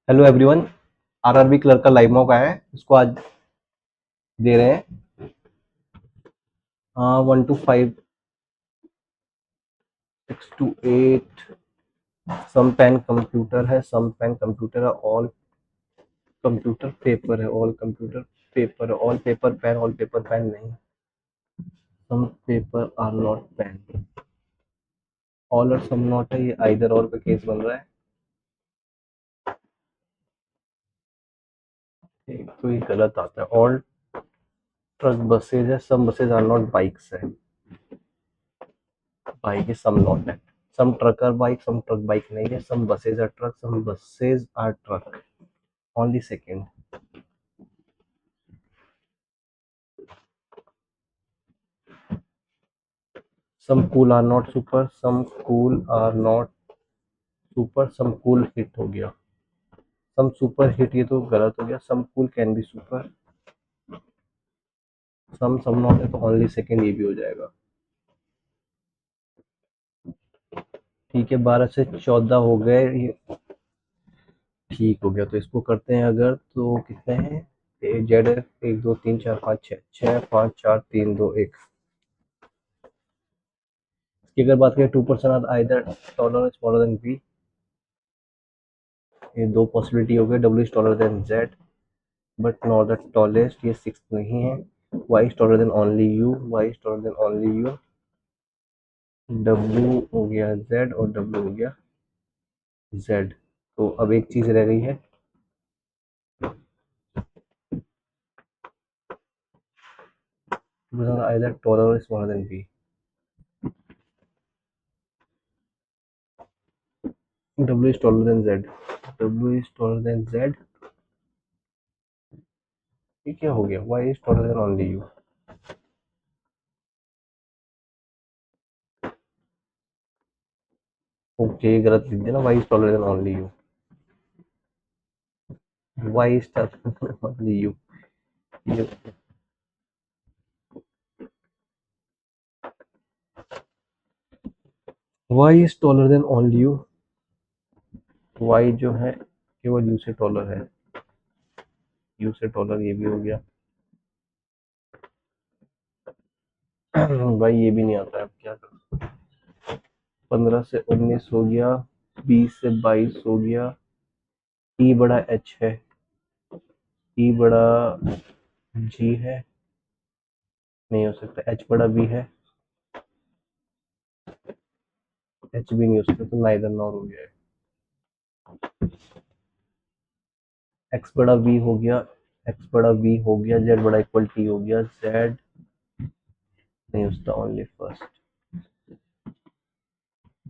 Hello everyone. RRB clerk का live mock आया है, इसको आज दे रहे हैं। 1 to 5, 6 to 8। Some pen computer है, सम पेन कंप्यूटर है, ऑल कंप्यूटर पेपर है, ऑल कंप्यूटर पेपर है, all paper pen, all paper pen नहीं। Some paper are not pen. All और सम नॉट है, ये आइदर और पे केस बन रहा है। एक तो ये गलत आता है। ऑल ट्रक बसेज है, some buses are not bikes है। बाइक इज सम नॉट है। Some truck are bike, some truck bike नहीं है। Some buses are truck, some buses are truck. Only second. Some cool are not super, some cool are not super, some cool hit हो गया। सम super hit, ये तो गलत हो गया। Some cool can be super. Some not है तो only second ये भी हो जाएगा। ठीक है, 12 से 14 हो गए ये। ठीक हो गया, तो इसको करते हैं अगर, तो कितने हैं? जेड 1 2 3 4 5 6, 6 5 4 3 2 1। इसकी अगर बात करें, 2% are either taller smaller than B. ये दो पॉसिबिलिटी हो गए। W is taller than Z but not the tallest, ये 6 नहीं है। Y is taller than only U, Y is taller than only U. W हो गया जेड और डब्ल्यू हो गया जेड। तो अब एक चीज रह गई है। आइदर टॉलर और smaller than B. W is taller than Z, W is taller than Z. ये क्या हो गया? Y is taller than only U. Okay, गलत लिख दिया ना। Y is taller than only U, Y is taller than only U. Y is taller than only U. Y जो है केवल यू से टॉलर है। यू से टॉलर ये भी हो गया। भाई ये भी नहीं आता है, अब क्या करूं? 15 से 19 हो गया। 20 से 22 हो गया। ई बड़ा एच है, ई बड़ा जी है, नहीं हो सकता। एच बड़ा बी है, एच भी नहीं हो सकता, तो नाइदर नॉर हो गया है। एक्स बड़ा वी हो गया, एक्स बड़ा वी हो गया। जेड बड़ा इक्वल टी हो गया, जेड नहीं हो सकता, ओनली फर्स्ट।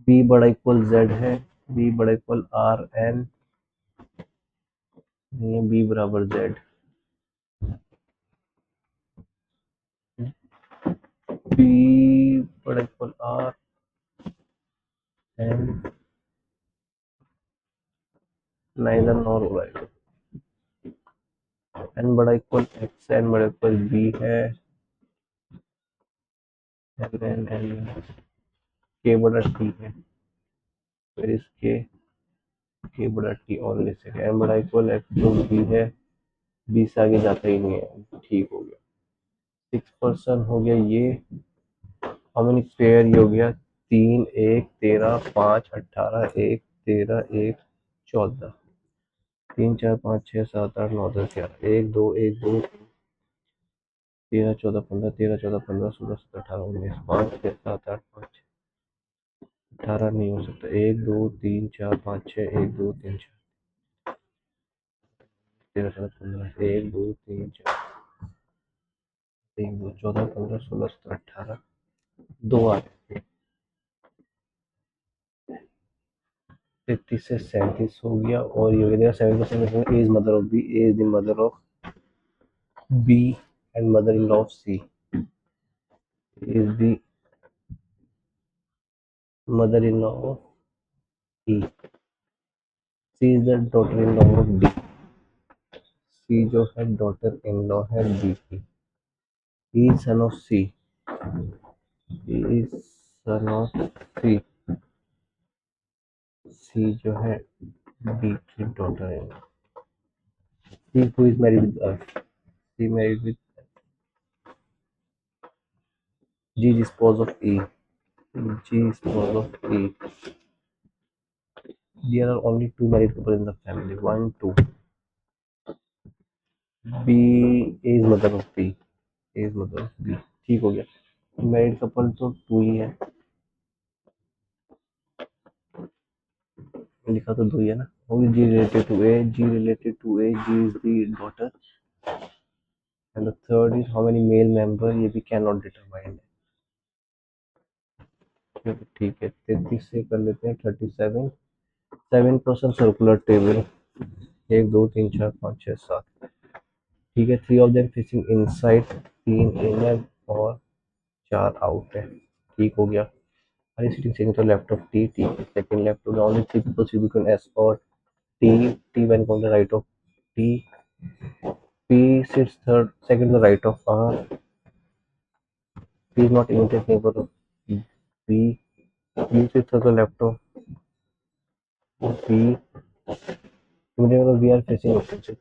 बी बड़ा इक्वल जेड है, बी बड़ा इक्वल आर एन नहीं है। बी बराबर जेड, बी बड़ा equal R N, neither nor हो रहा है। एन बड़ा इक्वल एक्स, एन बड़ा इक्वल बी है। एन एन एन के बड़ा टी है, फिर इसके के बड़ा टी ओनली से। एन बड़ा इक्वल एक्स प्लस बी है, बी से आगे जाता ही नहीं है। ठीक हो गया। 6% हो गया ये। How many pair? ये हो गया 3 1 13 5 18 1 13 1 14। 3 4 5 6 7 8 9 10 11 1 2 1 2 13 14 15 13 14 15 16 17 18 19 5 6 7 8 5 18 नहीं हो सकता। 1 2 3 4 5 6 1 2 3 4 5 6 13 14 15 1 2 14 15 16 17 18 दो आ रहे। 33 से 37 हो गया। और ये हो गया 7% A is mother of B, A is the mother of B and mother in law of C. Is the mother in law of E. C is the daughter in law of D. C जो है daughter in law है D की। E is son of C, E is son of C. C जो है B की daughter है. C who is married with us. C married with G is spouse of E. G is spouse of E. There are only two married people in the family. One, two. B is mother of B. A is mother of B. ठीक हो गया. Married couple तो to ही है. लिखा तो दो ही है ना. How is G related to A? G related to A. G is the daughter. And the third is how many male member, ये भी cannot determine. ठीक है. 33 से कर लेते हैं 37. 7% सर्कुलर टेबल. एक दो तीन चार पाँच छः सात. ठीक है. 3 of them facing inside, 3 inner और 4 आउट है. ठीक हो गया. Are you sitting second to left of T? T second left to the only three people should between S or T. T when on the right of T. P sits third second to the right of R. P is not immediate neighbor of B. U sits to the left of B. Immediate of B are facing opposite.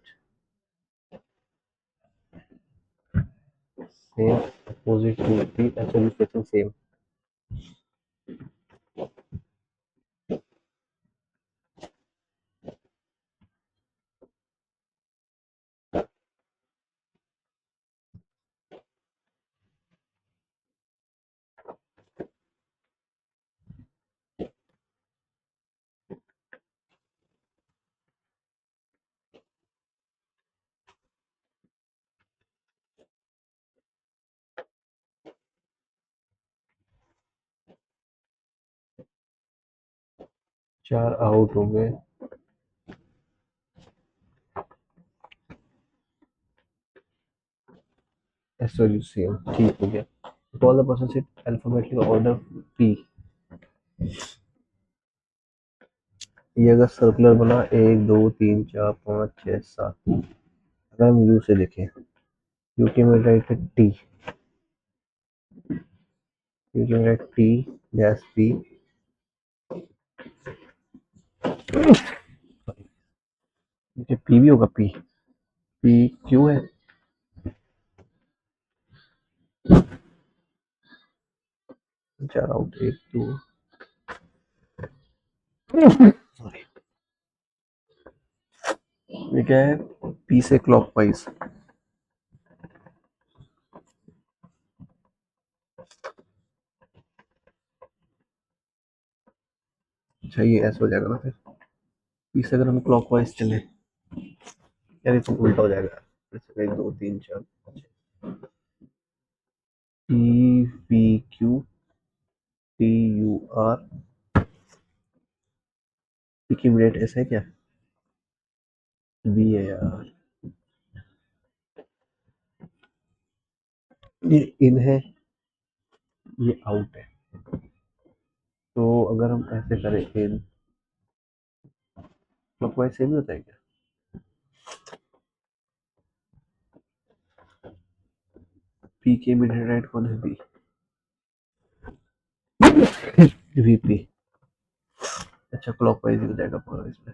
Same opposite to P actually facing same. चार out हो गए. Sorry same. ठीक हो गया. All the person sit alphabetically order P. ये अगर circular बना एक दो तीन चार पाँच छः सात. अगर हम यू से देखें, यू के में राइट है टी. यू के में राइट टी डैश पी. ये पी भी होगा. पी पी क्यू है. चार आउट एक दो. सॉरी. ये क्या है. पी से क्लॉकवाइज. अच्छा ये ऐसा हो जाएगा ना फिर. पी से अगर हम क्लॉकवाइज चले यार ये तो उल्टा हो जाएगा. एक दो तीन चार P P Q T U R. P की इमीडिएट ऐसा है क्या. बी है यार. ये इन है. ये आउट है. तो अगर हम ऐसे करें इन क्लॉकवाइज से भी होता है क्या. पी के इमीडिएट राइट कौन है. बी. वीपी. अच्छा क्लॉकवाइज ही हो जाएगा पूरा इसमें.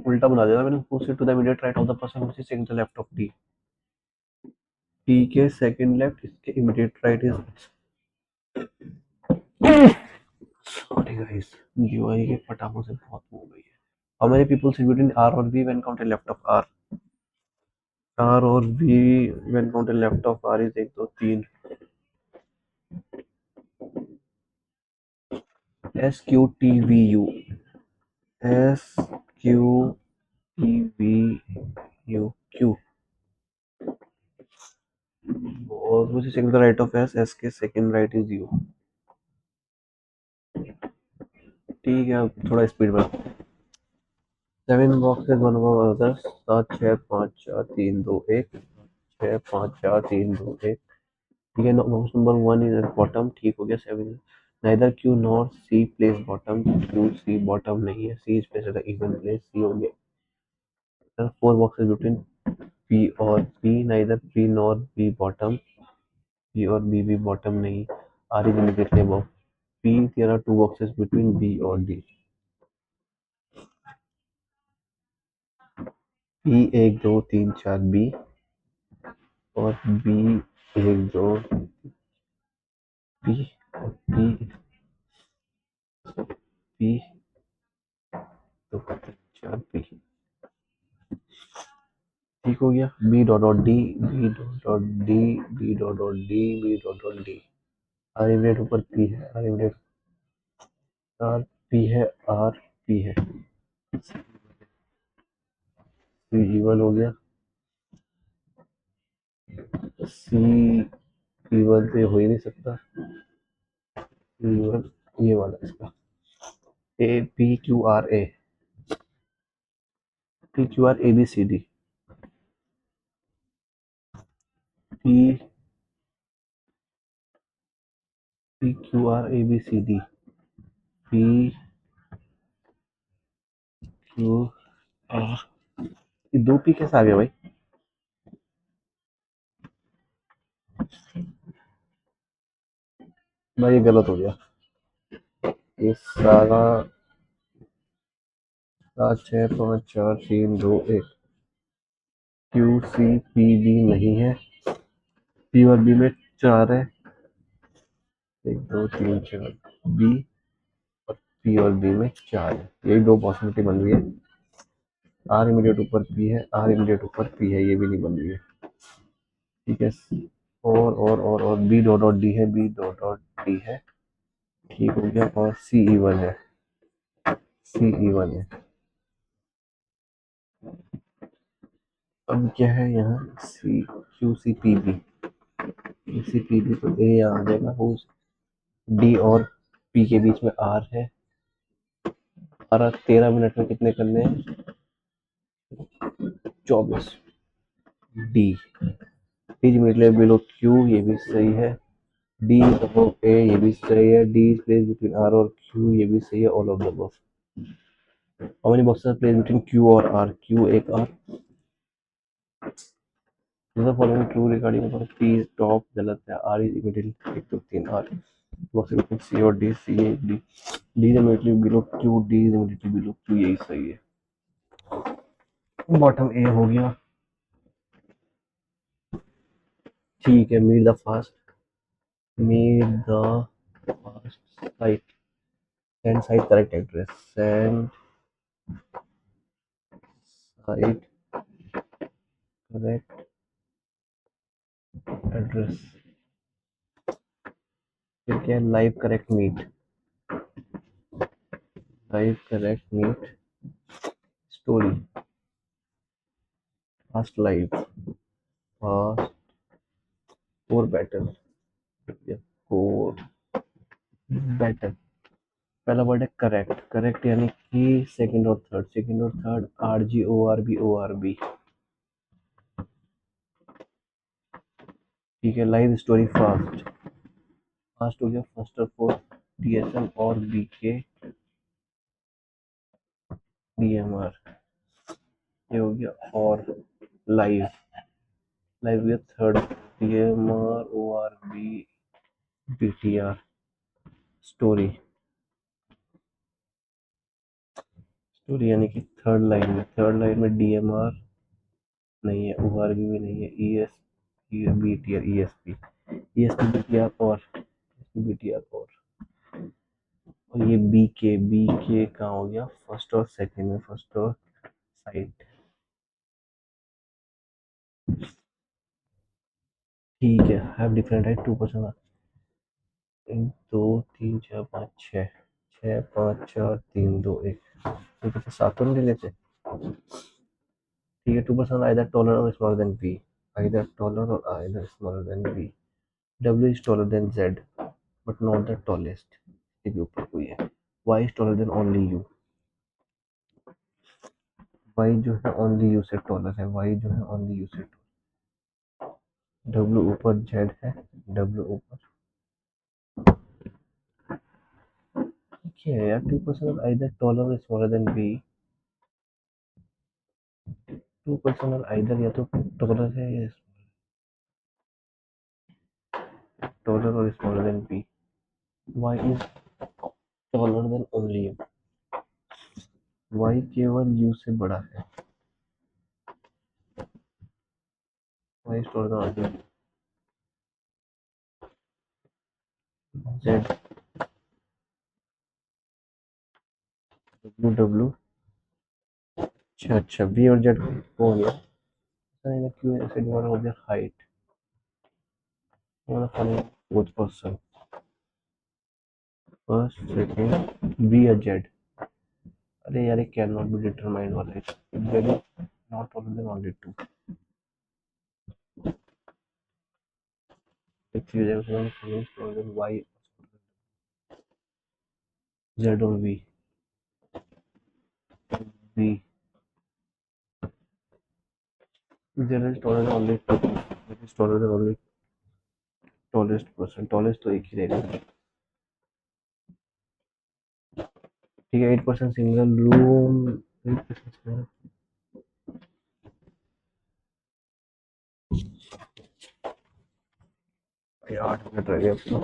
उल्टा बना दिया मैंने. Proceed to the immediate right of the person which is in the left of T. T के सेकंड लेफ्ट इसके immediate right is. Sorry guys. जीवाई के पटाखों से बहुत हो गई है. How many people sit between R और V when counted left of R. R और V when counted left of are is एक दो तीन. S Q T V you. S Q T V you Q. और मुझे second right of S. S के second right is you. ठीक है. अब थोड़ा स्पीड बढ़ा. 7 बॉक्सेस वन अबव अदर्स. 7 6 5 4 3 2 1. 6 5 4 3 2 1. ठीक है. Box number 1 is at bottom. ठीक हो गया. 7 neither Q nor C place bottom, Q C bottom नहीं है, C is place at the even place, C हो गया। फोर बॉक्सेस बिटवीन पी और P, neither P nor B bottom, P और B भी बॉटम नहीं, R is immediately above P, there are two boxes between B और D. P एक दो तीन चार बी और बी एक दो पी और पी दो तीन चार पी। ठीक हो गया। B dot dot D, B dot dot D, B dot dot D, B dot dot D. R immediate ऊपर पी है, आर इमीडिएट आर पी है, आर पी है, सी इवन हो गया। सी इवन तो हो ही नहीं सकता, इवन ये वाला इसका A P Q R A, P Q R A B C D, P P Q R A B C D, P Q R, दो पी कैसे आ गया भाई? भाई ये गलत हो गया, ये सारा 7 6 5 4 3 2 1। क्यू सी पी बी नहीं है, पी और बी में 4 है, 1 2 3 4 बी और पी और बी में 4 है, यही दो पॉसिबिलिटी बन रही है। आर इमीडिएट ऊपर पी है, आर इमीडिएट ऊपर पी है, ये भी नहीं बन रही है। ठीक है। और बी डॉट डॉट डी है, बी डॉट डॉट डी है, ठीक हो गया। और सी इवन है, सी इवन है। अब क्या है यहाँ, C Q C P B, Q C P B तो ए यहाँ आ जाएगा, वो डी और पी के बीच में आर है। और 13 मिनट में कितने करने हैं? 24। D, D immediately below Q, ये भी सही है। डी अबव ए, ये भी सही है। D is place between R और क्यू, ये भी सही है। All of the above. How many boxes are place between Q और आर? क्यू एक R. Following true regarding P top, गलत है। R is middle, 1 2 3 R box between C और D, C A D, D is immediately below Q, D is immediately below Q, यही सही है। Bottom A हो गया। ठीक है। Meet the fast, meet the fast site, send site correct address, send site correct address. फिर क्या है? Live correct meet, live correct meet story, fast live, fast और बेटर, और बेटर। पहला वर्ड है करेक्ट, करेक्ट यानी कि सेकंड और थर्ड, सेकंड और third, R G O R B, O R B. ठीक है। लाइव स्टोरी फास्ट, फास्ट हो गया। फर्स्ट और फोर्थ, डी एस एम और B K D M R, ये हो गया। और लाइव, लाइव हो गया third, D M R O R B B T R story, story यानी कि थर्ड लाइन में, थर्ड लाइन में डी एम आर नहीं है, ओ आर बी भी नहीं है, E S B T R, E S P, E S P B T R और बी टी आर और ये बी के कहाँ हो गया? फर्स्ट और सेकंड में, फर्स्ट और साइड। ठीक है। हैव डिफरेंट है 2%। 1 2 3 4 5 6, 6 5 4 3 2 1, ठीक है। 7 तो नहीं ले लेते? ठीक है। 2% आइदर टॉलर और smaller than B, either taller or either smaller than B. W is taller than Z, but not the tallest, इसके ऊपर कोई है। Y is taller than only U, Y जो है only U से टॉलर है, Y जो है only U से W ऊपर Z है, W ऊपर क्या है यार, 2% आइदर टॉलर और स्मॉलर देन बी। 2% आइदर या तो टॉलर है या टॉलर और smaller than B. Y is taller than only U. Y केवल यू से बड़ा है। Y is taller than only Z W W. अच्छा बी और जेड को हो गया। क्यू ऐसे डिवाइड हो गया height. Fourth person first second B या जेड। अरे यार, कैन नॉट बी डिटरमाइंड वाला है। Value not taller than only two. Y Z और V V Z is taller than only two. Z is taller than only tallest person. Tallest तो एक ही रहेगा। ठीक है, 8% सिंगल रूम। 8% ये 8 मिनट रह गए अब तो।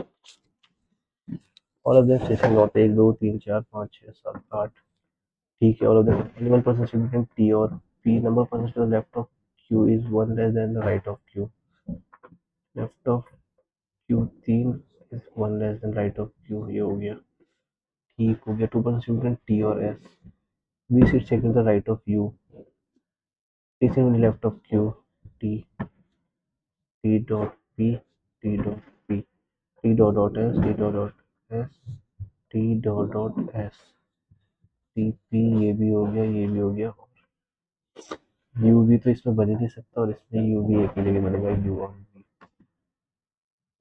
All of them station lot 1 2 3 4 5 6 7 8। ठीक है, all of them animal person between T और P. Number person to the left of Q is one less than the right of Q. Left of Q 3 is one less than right of Q. ये हो गया। ठीक हो गया। 2% between T और S. B seat second the right of U. T seat left of Q. T T dot P T dot P T dot dot S T dot dot S T dot dot S T P. ये भी हो गया, ये भी हो गया। You भी तो इसमें बन ही नहीं सकता, और इसमें यू भी एक ही जगह बनेगा। यू और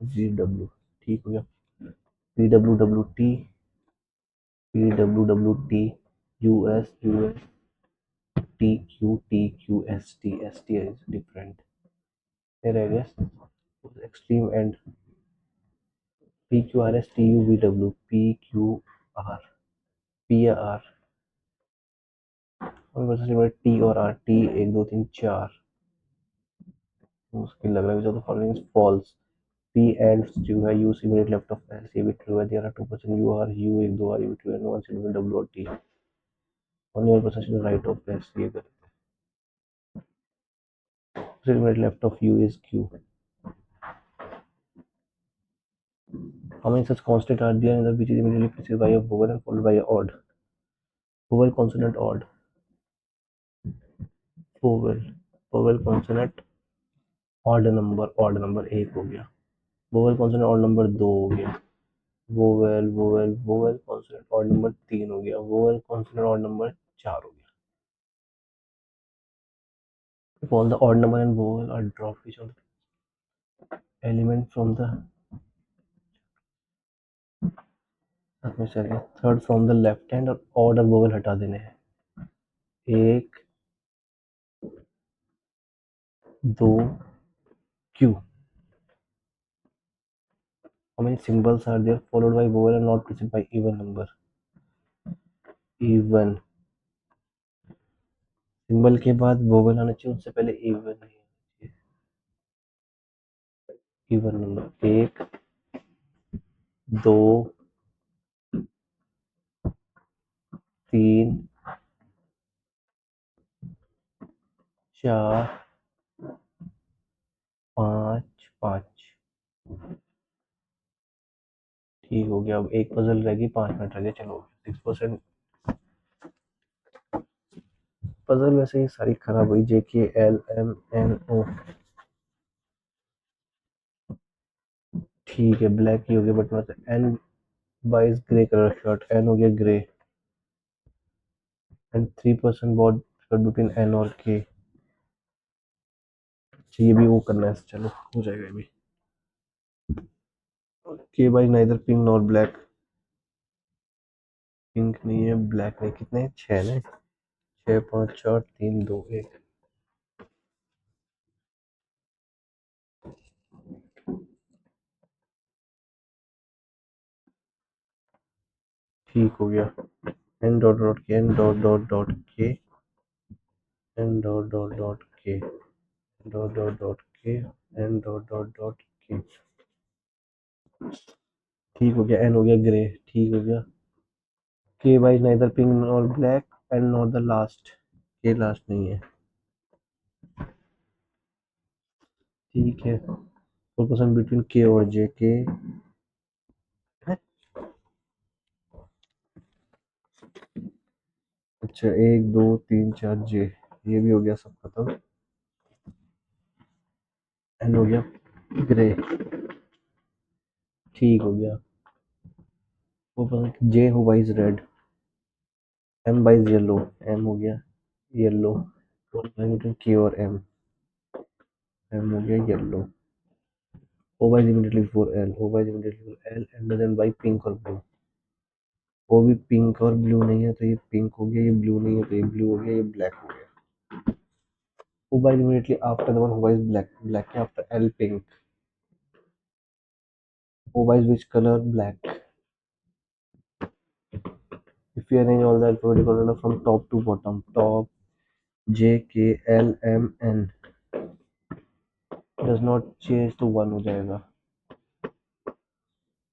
जी डब्ल्यू। ठीक हो गया। P W W T P W W T U S T Q S T is different. फिर I guess extreme end P Q R S T U V W P Q R P R. T और R. T 1 2 3 4 मुश्किल लग रहा है। तो following is false. P and Q है U immediate left of S। ये भी true है। There are 2% U are U 1 2 are U 2 and 1 single W और T। Only 1% is right of S। ये कर immediate left of U is Q। How many such constant are there in the which is immediately preceded by a vowel and followed by a odd vowel consonant odd vowel vowel consonant odd number 1 हो गया। vowel consonant odd number 2 हो गया। vowel consonant odd number 3 हो गया। vowel consonant odd number 4 हो गया। If all the odd number and vowel are dropped, which of the element from the third from the left hand और order vowel हटा देने हैं। 1 2 क्यू। How many symbols are there followed by vowel and not preceded by even number. Even symbol के बाद vowel आना चाहिए, उससे पहले इवन नहीं आना चाहिए। Even number 1 2 3 4 5 5। ठीक हो गया। अब एक पजल रह गई, 5 मिनट रह गए। चलो 6%। पजल वैसे ही सारी खराब हुई। JKLMNO। ठीक है, ब्लैक ही हो गया। बट मतलब N buys grey colour shirt. N हो गया ग्रे एंड 3% बॉड बिटवीन एन और के। ये भी वो करना है। चलो हो जाएगा ये भी। के by neither pink nor black. Pink नहीं है, ब्लैक नहीं। कितने 6 ने। 6 5 4 3 2 1। ठीक हो गया। एन डॉट डॉट के, एन डॉट डॉट डॉट के, एन डॉट डॉट डॉट के, डॉट डॉट डॉट के, एन डॉट डॉट डॉट के। ठीक हो गया। एन हो गया ग्रे। ठीक हो गया। के wise neither pink nor black and not the last. के लास्ट नहीं है। ठीक है। फोकस बिटवीन के और जे। के अच्छा, 1 2 3 4 जे। ये भी हो गया सब खत्म। एन हो गया ग्रे। ठीक हो गया। Focus J who wears red. M wears yellow. M हो गया येलो। बिटवीन के और एम। एम हो गया yellow. O wears immediately for L. O wears immediately for L and then by pink और ब्लू। वो भी पिंक और ब्लू नहीं है तो ये पिंक हो गया, ये ब्लू नहीं है तो ये ब्लू हो गया, ये ब्लैक हो गया। Who buys immediately after the one who buys black? Black after L pink. Who buys which color? Black. If you arrange all the alphabetical order from top to bottom, top J K L M N does not change to one हो जाएगा.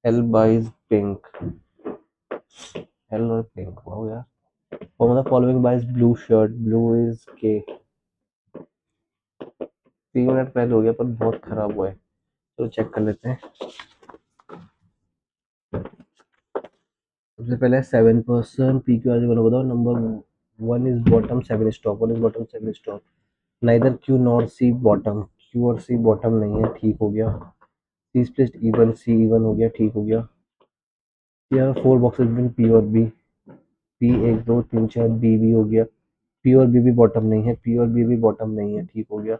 L buys pink. L और pink. Wow यार. One of the following buys blue shirt. Blue is K. 3 minute पहले हो गया पर बहुत खराब हुआ है, तो चेक कर लेते हैं। सबसे पहले 7% पी क्यू आर जी बताओ। Number 1 is bottom, 7 is top. 1 is bottom, 7 is top. Neither Q nor C bottom. Q और सी बॉटम नहीं है। ठीक हो गया। C is placed even. C even हो गया। ठीक हो गया। यहाँ 4 बॉक्सेस बिटवीन पी और बी। पी 1 2 3 4 बी भी हो गया। पी और बी भी बॉटम नहीं है। पी और बी भी बॉटम नहीं है। ठीक हो गया।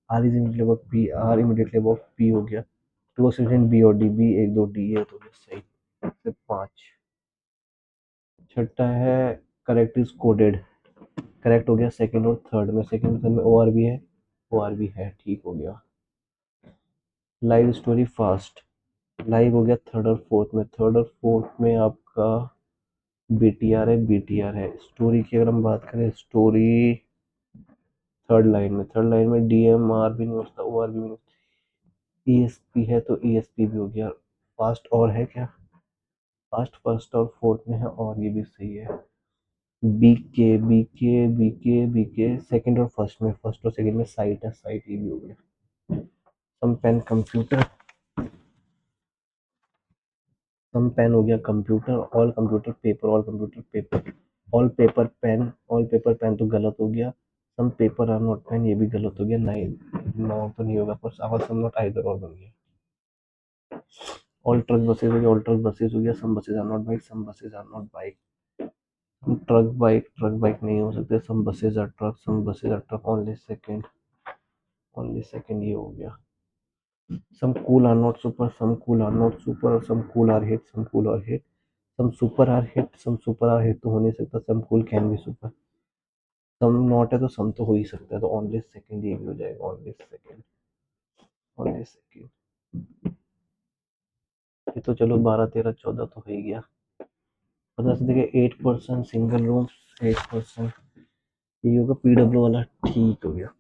R is immediately above P. R immediately above P हो गया। 2 बॉक्सेस बिटवीन बी और डी। बी 1 2 डी है तो सही। फिर 5। छठा है करेक्ट इज कोडेड। करेक्ट हो गया सेकंड और थर्ड में। सेकंड और थर्ड में ओ आर भी है। ओ आर भी है। ठीक हो गया। Live story fast. लाइव हो गया थर्ड और फोर्थ में। थर्ड और फोर्थ में आपका बीटीआर है। बीटीआर है। स्टोरी की अगर हम बात करें, स्टोरी थर्ड लाइन में। थर्ड लाइन में डीएमआर भी नहीं हो सकता, ओ आर भी नहीं। ईएसपी है तो ईएसपी भी हो गया। फास्ट और है क्या? फास्ट फर्स्ट और फोर्थ में है और ये भी सही है। BK BK BK BK second और फर्स्ट में। फर्स्ट और सेकंड में साइट है। साइट ये भी हो गया। Some pen computer. Some pen हो गया computer. All computer paper. All computer paper. All paper pen. All paper pen तो गलत हो गया। Some paper are not pen, ये भी गलत हो गया। नहीं, नौ तो नहीं होगा per hour some not either और बन गया। ऑल ट्रक बसेज हो गया। ऑल ट्रक बसेज हो गया। Some buses are not bike. Some buses are not bike. Truck bike. Truck bike नहीं हो सकते। Some buses are truck. Some buses are truck. Only second. Only second ये हो गया। Some cool are not super. Some cool are not super और some cool are hit. Some cool are hit. Some super are hit. Some super are hit तो हो नहीं सकता। Some cool can be super. Some not है तो सम तो हो ही सकता है, तो ओनली सेकंड ये भी हो जाएगा। Only second. Only second. ये तो चलो 12 13 14 तो हो ही गया। पता से देखिए 8% सिंगल रूम। 8% ये होगा पीडब्ल्यू वाला। ठीक हो गया।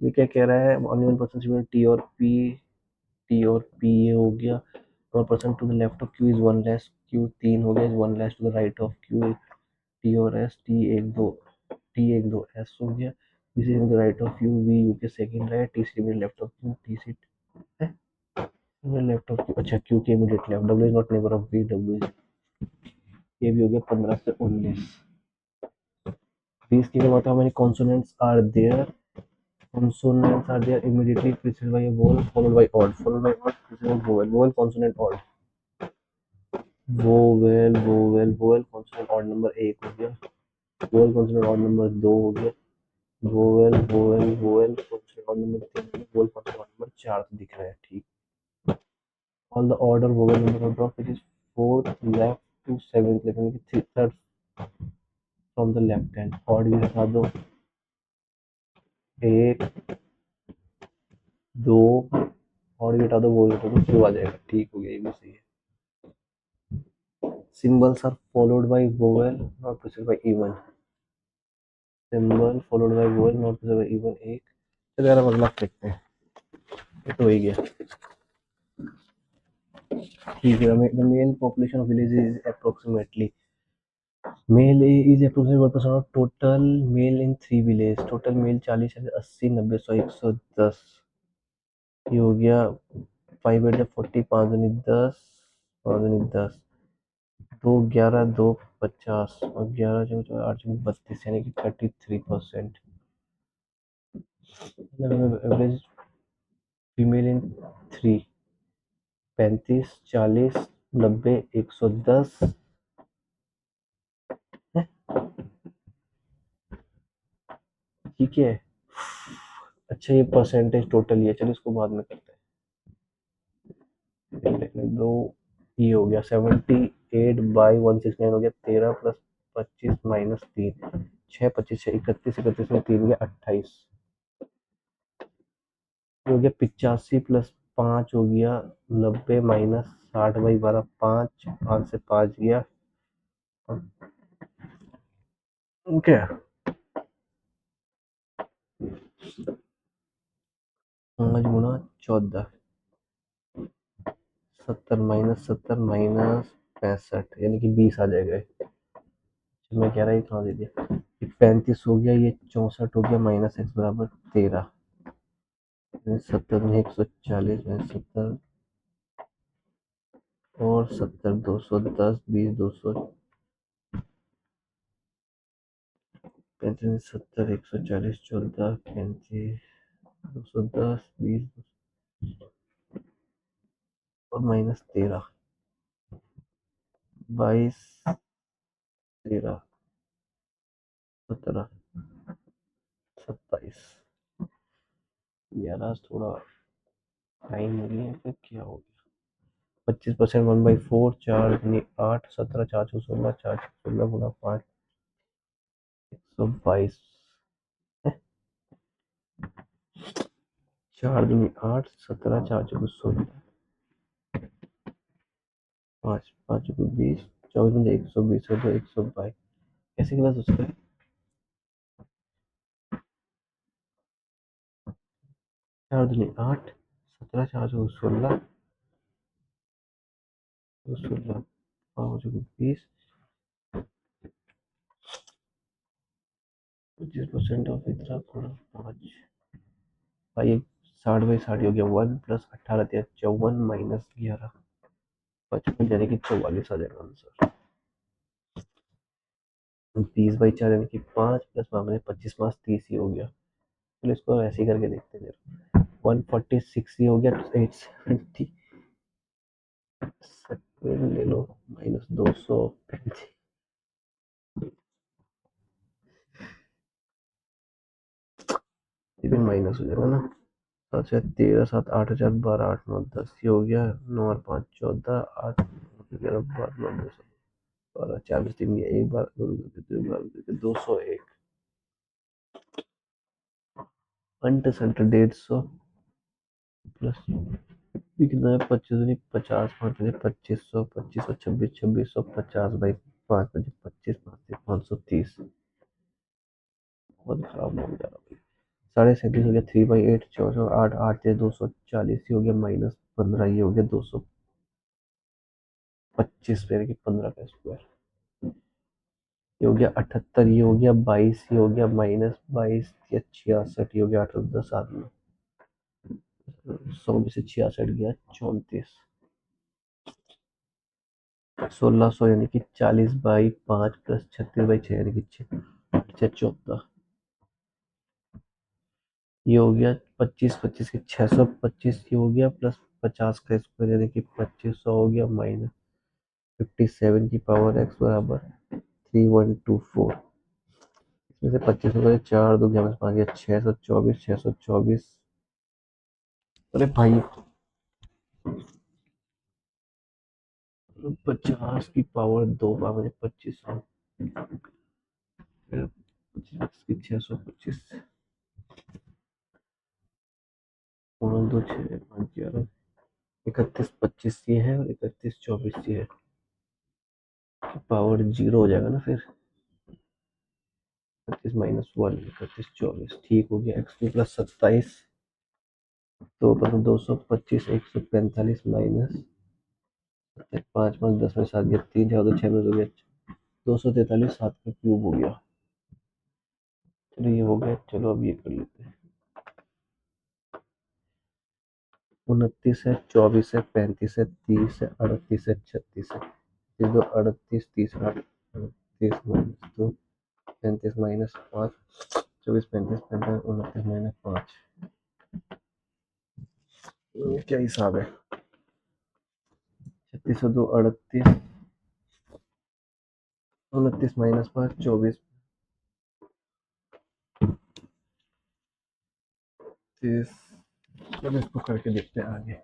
ये क्या कह रहा है? ओनली 1% टी और पी। टी और पी ये हो गया। 1% to the left of Q is 1 less. Q 3 हो गया। Is 1 less to the right of Q. T और एस। टी 1 2। टी 1 2 एस हो गया। B C the right of U. V U के सेकंड है। टी सी में left of Q. T C left of Q. अच्छा, Q के immediate left. W is not neighbour of V. W is. ये भी हो गया 15 से 19। 20 की बात है, consonants are there. Consonants are there immediately preceded by a vowel followed by odd. Followed by odd preceded by vowel. Vowel consonant odd. Vowel vowel vowel consonant odd number 1 हो गया। vowel consonant odd नंबर 2 हो गया। vowel vowel vowel consonant odd number 3। vowel consonant odd number 4 दिख रहा है। ठीक। All the order vowel number of drop which is 4th left to 7th लेकिन कि third from the left hand। odd भी हटा दो। 1 2 और भी हटा दो, वो भी हटा दो, क्यों आ जाएगा। ठीक हो गया, ये भी सही है। Symbols are followed by vowel, not preceded by even. Symbol followed by vowel, not preceded by even. एक चलो यार, अब अगला देखते हैं। ये तो हो ही गया। ठीक है, the male population of village is approximately male is approximately 1% of total male in 3 village. total male 40 है, 80 90 100 110। ये हो गया 5 8 40, 5 दूनी 10, 5 दूनी 10, 2 11 2 50 और 11 चौक 8 चौक 32, यानी कि 33%। एवरेज फीमेल इन 3 35 40 90 110। ठीक है। अच्छा, ये परसेंटेज टोटल ही है, चलो इसको बाद में करते हैं। देखने दो। ये हो गया 78/169 हो गया 13 प्लस 25 माइनस 3, 6 25 6 31 31 में 3 हो गया 28। हो गया 85 प्लस 5 हो गया 90 माइनस 60/12 5 5 से 5 गया। ओके। 5 गुना 14, 70 माइनस 65, यानी कि 20 आ जाएगा। मैं कह रहा कहाँ दे दिया। 35 हो गया, ये 64 हो गया, माइनस एक्स बराबर 13, 70 में 140 में 70 और 70 210 20 200 35 70 140 14 35 210 20 और माइनस 13 22 13 17 27। यार आज थोड़ा टाइम हो गया, फिर क्या हो गया। 25% 1/4 4 दूनी 8 17 4 चौक 16 4 चौक 16 गुना 5 122, 4 दूनी 8 17 4 चौक 16 5 5 चौक 20 24 में 120 हो गया 122। कैसे क्लास उसका है। 4 दूनी 8 17 4 चौक 16 16 5 चौक 20 25% ऑफ इतना थोड़ा 5 भाई 60/60 हो गया 1 प्लस 18 54 माइनस 11 55, यानी कि 44 आ जाएगा आंसर। 30/4 यानी कि 5 प्लस 25 5 30 ही हो गया। चलो इसको ऐसे ही करके देखते हैं। 146 ही हो गया, 870 ले लो, माइनस 200 माइनस हो जाएगा ना। 7 7 13 7 8 हजार 12 8 9 10, ये हो गया 9 और 5 14 8 11 12 9 10 12 40 3 गया, एक बार 201 168 150 प्लस भी कितना है 25 नहीं 50 5 2500 2500 26 2600 50/5 25 5 से 530। बहुत खराब हो जा रहा है। 37 हो गया 3/8 14 8 8 240 ही हो गया, माइनस 15 ये हो गया 225 यानी कि 15 का स्क्वायर। ये हो गया 78, ये हो गया 22, ये हो गया माइनस 22 या 66, ये हो गया 8 10 आदमी 100 में से 66 गया 34, 1600 यानी कि 40/5 प्लस 36/6 यानी कि 14। ये हो गया 25 25 के 625, ये हो गया प्लस 50 का स्क्वायर यानी कि 2500 हो गया, माइनस 57 की पावर x बराबर 3124। इसमें से 25 में 4 2 ग्यारह 5 गया 624 624। अरे भाई 50 की पावर 2 पावर 2500, फिर 25 की 625 2 6 5 11 31 25 ये है और 31 24 ये है। पावर 0 हो जाएगा ना फिर। 31 माइनस 1 31 24 ठीक हो गया। x2 प्लस 27 तो मतलब 225 145 माइनस 5 5 10 में 7 गया 3 4 2 6 में हो गया 243 7 का क्यूब हो गया। चलो ये हो गया। चलो अब ये कर लेते हैं। 29 है 24 है 35 है 30 है 38 है 36 है। ये दो 38 30 38 माइनस 2 35 माइनस 5 24 35 35 29 माइनस 5 क्या हिसाब है। 36 2 38 29 माइनस 5 24 30। चलो इसको करके देखते हैं आगे। ये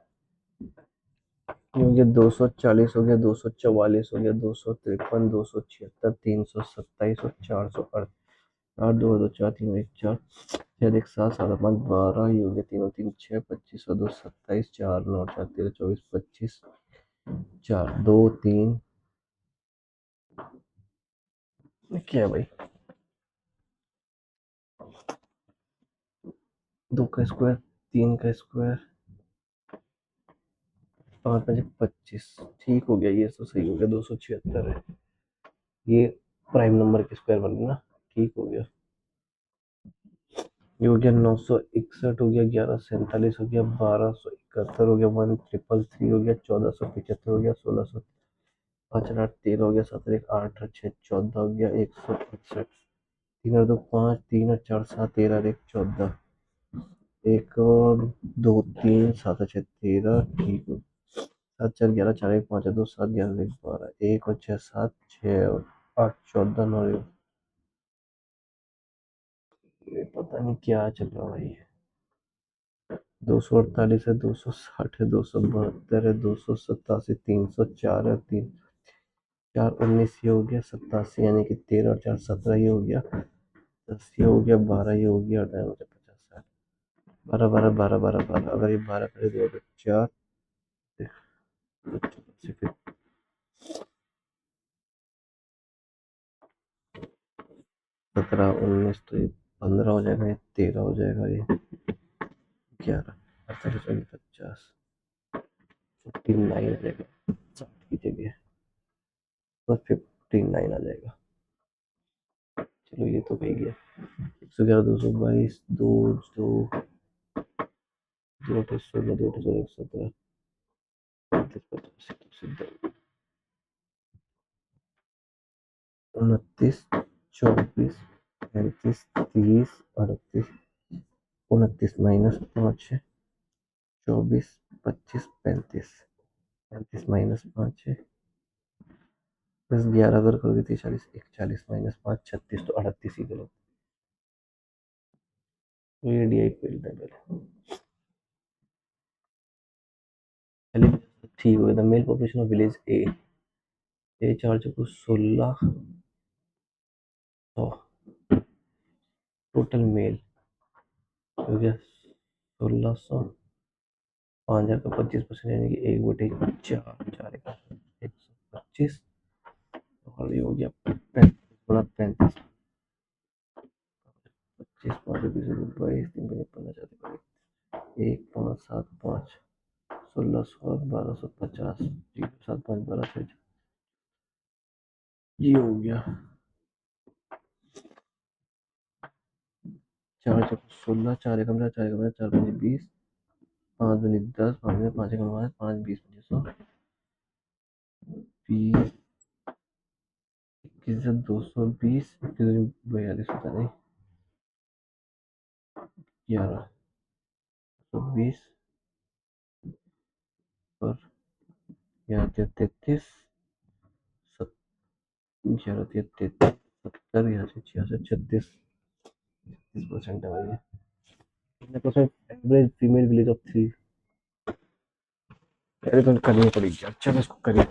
हो गया 240 हो गया 244 हो गया 253 276 327 और 408 आठ दो दो चार तीन एक चार छः एक सात सात आठ पाँच 12 ये हो गया तीनों तीन 6 25 और 2 27 4 9 4 13 24 25 4 2 3 क्या है भाई 2 का स्क्वायर 3 का स्क्वायर 5 5 25 ठीक हो गया। ये तो सही हो गया 276 है। ये प्राइम नंबर के स्क्वायर बन गया ना। ठीक हो गया। ये हो गया 961 हो गया 1147 हो गया 1271 हो गया 1333 हो गया 1475 हो गया 1600 5 8 13 हो गया 7 1 8 6 14 हो गया 168 3 और 2 5 3 और 4 7 13 1 14 एक और 2 3 7 6 13 ठीक है 7 4 11 4 1 5 2 7 11 1 12 1 और 6 7 6 और 8 14 9 ये पता नहीं क्या चल रहा है भाई। 248 है 260 है 272 है 287 304 है 3 4 19 ये हो गया 87 यानी कि 13 और 4 17 ये हो गया 10 ये हो गया 12 ये हो गया और 9 हो गया 50 12 12 12 12 12 अगर ये 12 करे तो 4 फिर 17 19 तो ये 15 हो जाएगा ये 13 हो जाएगा ये 11 48 50 59 आ जाएगा 60 की जगह बस 59 आ जाएगा। चलो ये तो कही गया 111 222 दो दो दो अठाईस 16 दो अठाईस 17 पैंतीस 29 24 35 30 38 29 माइनस 5 है 24 25 35 35 माइनस 5 है बस 11 अगर करोगे तो 40 41 माइनस 5 36 तो 38 ही करो। ये डी आई फील्ड है पहले ठीक हो गया था। Mail population of village A charge को 1600 टोटल मेल हो गया 1600 5000 का 25% यानी कि 1/4 4 का 125 और ये हो गया 35 गुणा 35 25 5 20 22 3 15 4 1 5 7 5 1600 1250 7 5 12 6 ये हो गया 4 चौक 16 4 एकम 4 एकम 4 5 20 5 दूनी 10 5 में 5 एकम 5 20 25 20 21 220 21 42 पता नहीं 11 120 पर यहाँ 33 11 33 70 यहाँ से 66 36 30% है भाई। कितने percent average female village of 3 अरे तो करनी पड़ेगी। अच्छा मैं इसको करिए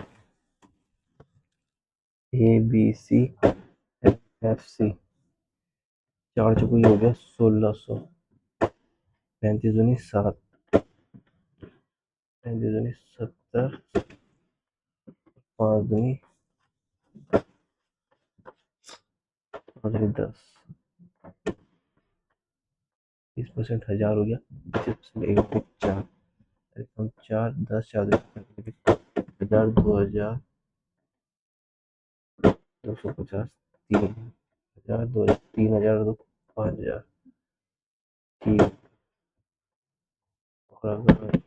ए बी सी एफ सी 4 चौको हो गया 1600 35 दूनी 7 35 दूनी 70 5 दूनी और 10, 30% 1000 हो गया, 25% 1/4, हम 4, 10, 4, 1000, 2000, 250, 3000, 2000, 3000, 5000, ठीक। और अगर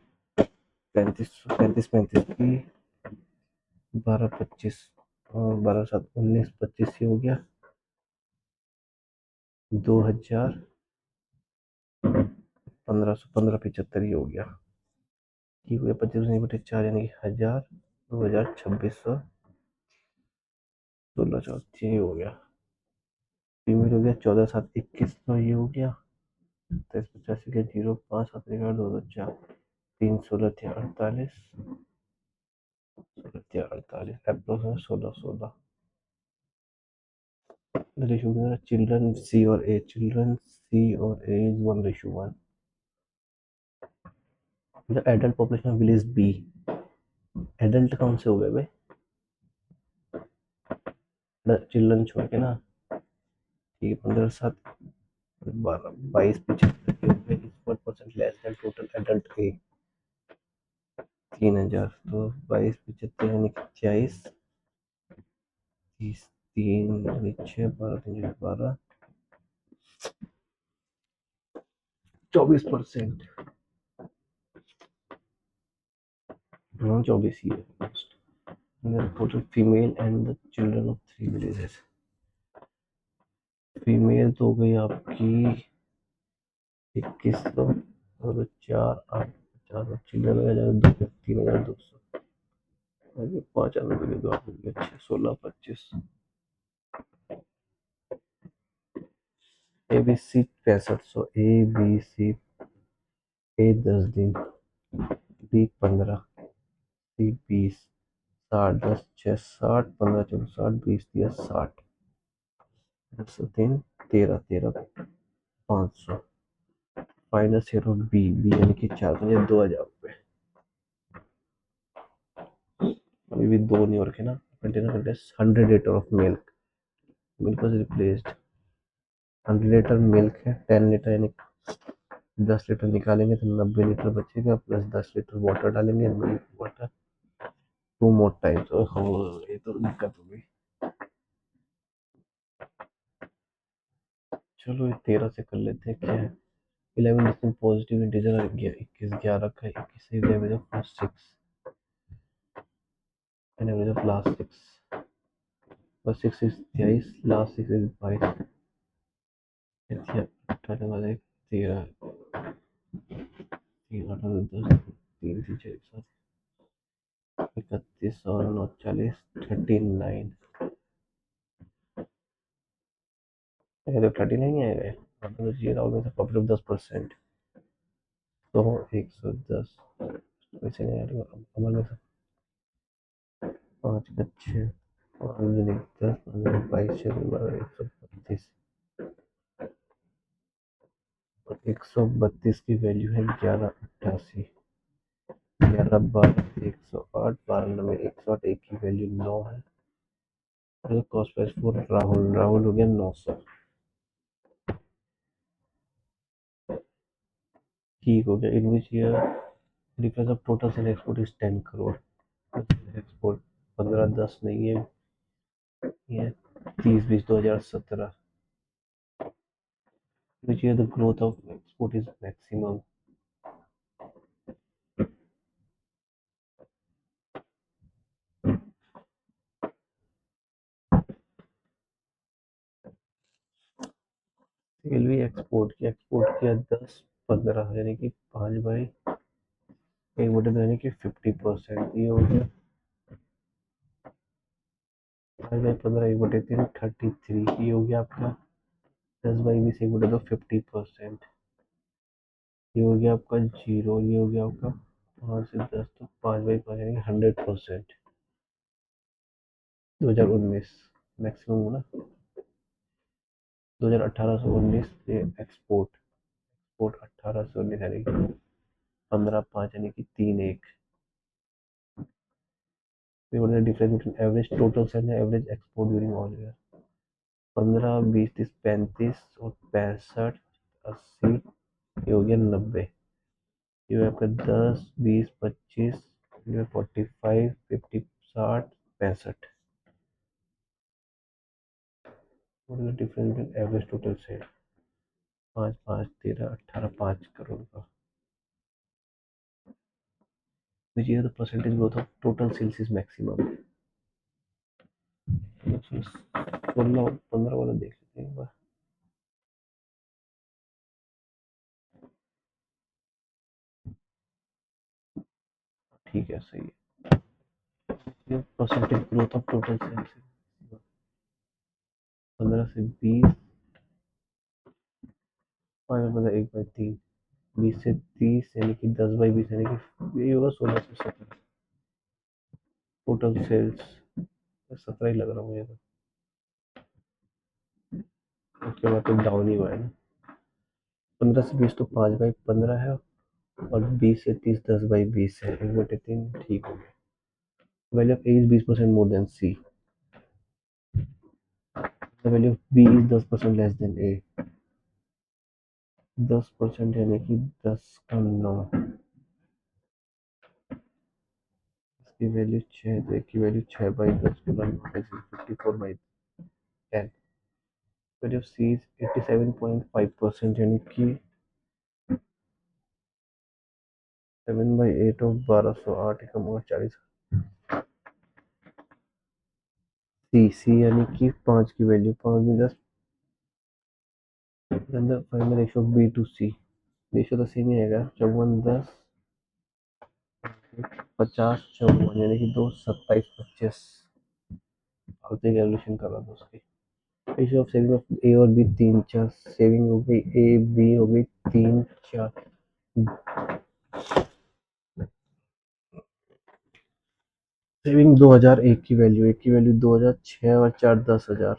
35 की 12, 25 और 12, 7, 19, 25 ही हो गया, 2000, 1500, 15, 75 ही हो गया, ठीक हो गया। 25/4 यानी कि 1000, 2000, 2600, 1600, ये हो गया। फीमेल हो गया 14, 7, 2100, ये हो गया। 23, 85 के 0, 5, 7, 11, 2, 2, 4, 3, 16, 48, 16, 48, अप्रोक्स है 16, 16। रेशियो चिल्ड्रन सी और ए, चिल्ड्रन सी और A is 1:1। The adult population village B, adult कौन से हो गए भाई, चिल्ड्रन छोड़ के ना, ठीक है। 15, 7, 12, 22, 75 1% लेस देन टोटल एडल्ट ए, 3000, तो 22, 75 यानी कि 40, 30, 3, 6, 12, 3, 12, 24%, हाँ 24 ही है। Total female and the children of 3 villages, female तो हो गई आपकी 2100 और 4, 8, 50, चिल्ड्रन हो गया 2, 3200, आगे 5 आने के लिए 2 हो गया 6, 16, 25, ए बी सी 6500, ए बी सी, ए 10 दिन, बी 15, सी 20, 60, 10, 6, 60, 15, 14, 60, 20 दिया 60, 3, 13, 13, 500, माइनस 0, बी बी यानी कि 4, 2000 रुपये। अभी भी 2 नहीं हो रखे ना, container contest 100 litre of milk, milk was replaced, 100 litre milk है, 10 लीटर यानी 10 लीटर निकालेंगे तो 90 लीटर बचेगा, प्लस 10 लीटर वाटर डालेंगे, मिल्क वाटर 2 मोर टाइम्स। ओहो, ये तो दिक्कत हो गई। चलो ये 13 से कर लेते हैं, क्या है 11 डिस्टिंक्ट पॉजिटिव इंटीजर, 21 11 का 21 से average of plus 6 and average of last 6, बस 6 इज 23, लास्ट 6 इज 22, 18 वाले 13, 3, 8, 10, 3, 3, 6, 31 और 9, 40, 39, तो 39 ही आएगा, तो ये रहा होगा प्रॉफिट ऑफ 10%, तो 110 वैसे नहीं आएगा अमल में, 5 का 6, 10, 22, 132, और 132 की वैल्यू है 1188, 11, 12, 108, 92, 108, एक की वैल्यू 9 है, cost price for Rahul, Rahul हो गया 900, ठीक हो गया। In which year difference of total sale export is 10 crore, export 15, 10 नहीं है, ये 30, 20, 2017, which year the growth of export is maximum, sale भी एक्सपोर्ट किया 10, 15 यानी कि 5/1 यानी कि 50%, ये हो गया 5/15, 1/3, 33, ये हो गया आपका 10/20, 1/2, 50%, ये हो गया आपका 0, ये हो गया आपका 5 से 10, तो 5/5 यानी 100%, 2019 मैक्सिमम ना, 2018 से 19 से एक्सपोर्ट 18 से 19 यानी कि 15/5 यानी कि 3/1, what is the difference between average total sales and average export during all year? 15, 20, 30, 35 और 65, 80, ये हो गया 90। ये है आपका 10, 20, 25, 45, 50, 60, 65। What is the difference between average total sale? 5, 5, 13, 18, 5 crore का। Which year the percentage growth of total sales is maximum? 16, 15 वाला देख लेते हैं एक बार। ठीक है, सही है। Percentage growth of total sales 15 से 20, 1/3, 20 से 30 यानी कि 10/20 यानी कि यही होगा 16 से 17 टोटल सेल्स। 17 ही लग रहा मुझे तो। उसके बाद तो डाउन ही हुआ है ना। 15 से 20 तो 5/15 है और 20 से 30 10/20 है। 1/3 ठीक हो गया। Value of A is 20% more than C. The value of B is 10% less than A. 10% यानी कि 10 का 9। इसकी वैल्यू 6 तो एक की वैल्यू 6/10 गुना 54/10। वैल्यू ऑफ सी इज 87.5% यानी कि 7/8 ऑफ 1208 एकम और 40। सी यानी कि 5 की वैल्यू 5 में 10। अंदर final ratio B to C ratio तो सेम ही आएगा। 54 10 50 54 यानी कि 2 27 25। अब तक कैलकुलेशन कर रहा था उसकी। रेशियो ऑफ सेविंग ऑफ ए और बी 3 4 सेविंग हो गई ए बी हो गई 3 4। सेविंग 2000 एक की वैल्यू 2000 6 और 4 10,000।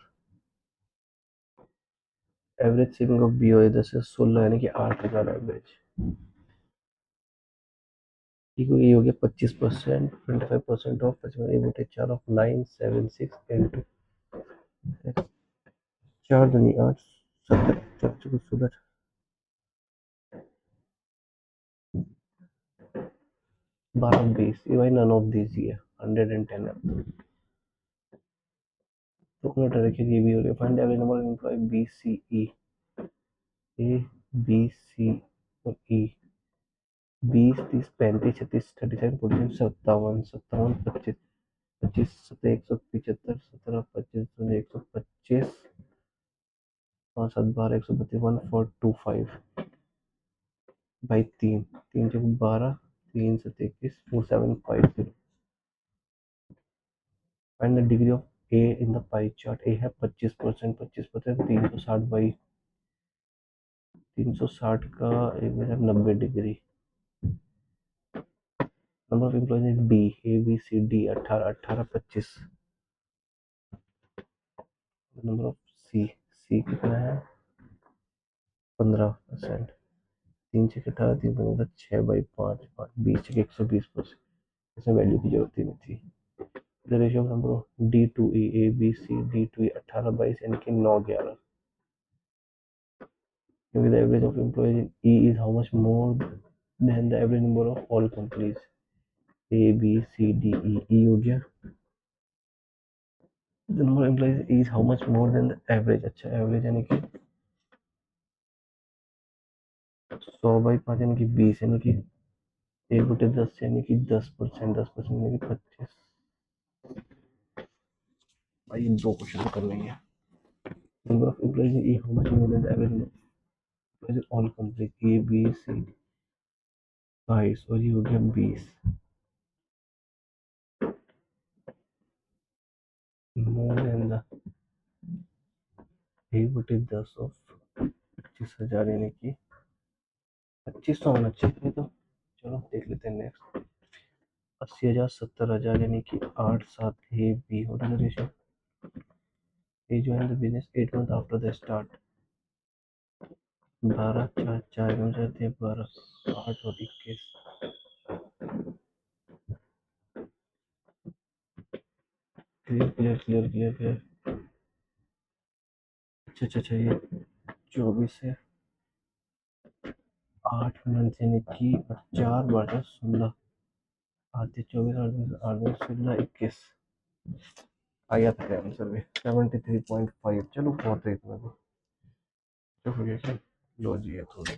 एवरेज सेविंग ऑफ बी हो 10 से 16 यानी कि 8,000 एवरेज। ये हो गया 25%। 25% ऑफ 55/4 ऑफ 976 into 4 दूनी 8 17 4 चौके 16 12 20। ये भाई नन ऑफ दिस ही है। 110 है। तो अपना डायरेक्शन ये भी हो गया। Find average number of employee B C E. A B C और ई 20 30 35 36 37 47 57 57 25 25 17 175 17 25 125 5 7 12 132 1425 बाई 3 3 चौक 12 3 7 21 4750। Find the degree of A in the pie chart. A है 25%। 25% 360 का एक मतलब 90 डिग्री। Number of employees in D A B C D 18 18 25। Number of C C कितना है 15%। 3 से 18 3 15 6/5 5 20 से 120%। इसमें वैल्यू की जरूरत ही नहीं थी। The ratio of number of D to A B C D to 18/22 यानी कि 9 11। क्योंकि the average of employees in E is how much more than the average number of all companies. A B C D E हो गया। The number of employees is how much more than the average. अच्छा average यानी कि 100/5 यानी कि 20 यानी कि 1/10 यानी कि 10%। 10% यानी कि 25। भाई 2 क्वेश्चन करने हैं। Number of employees in E how much more than the average number of all companies. A B C 22 और ये हो गया 20 मोर देन द 1/10 ऑफ 25,000 यानी कि 2500 होना चाहिए। तो चलो देख लेते हैं नेक्स्ट। 80,000 70,000 यानी कि 8 7 A B hotel ratio. A joined the business 8 months after the start। 12 4 4 हो जाते हैं 12 8 और 21। Clear clear clear clear clear. अच्छा अच्छा अच्छा, ये 24 है, 8 यानी कि 4 बटा 16, 8 24 8 8 16 21। आ गया था आंसर में 73.5। चलो बहुत है इतना तो। तो हो गया क्या? लो जी है थोड़ी।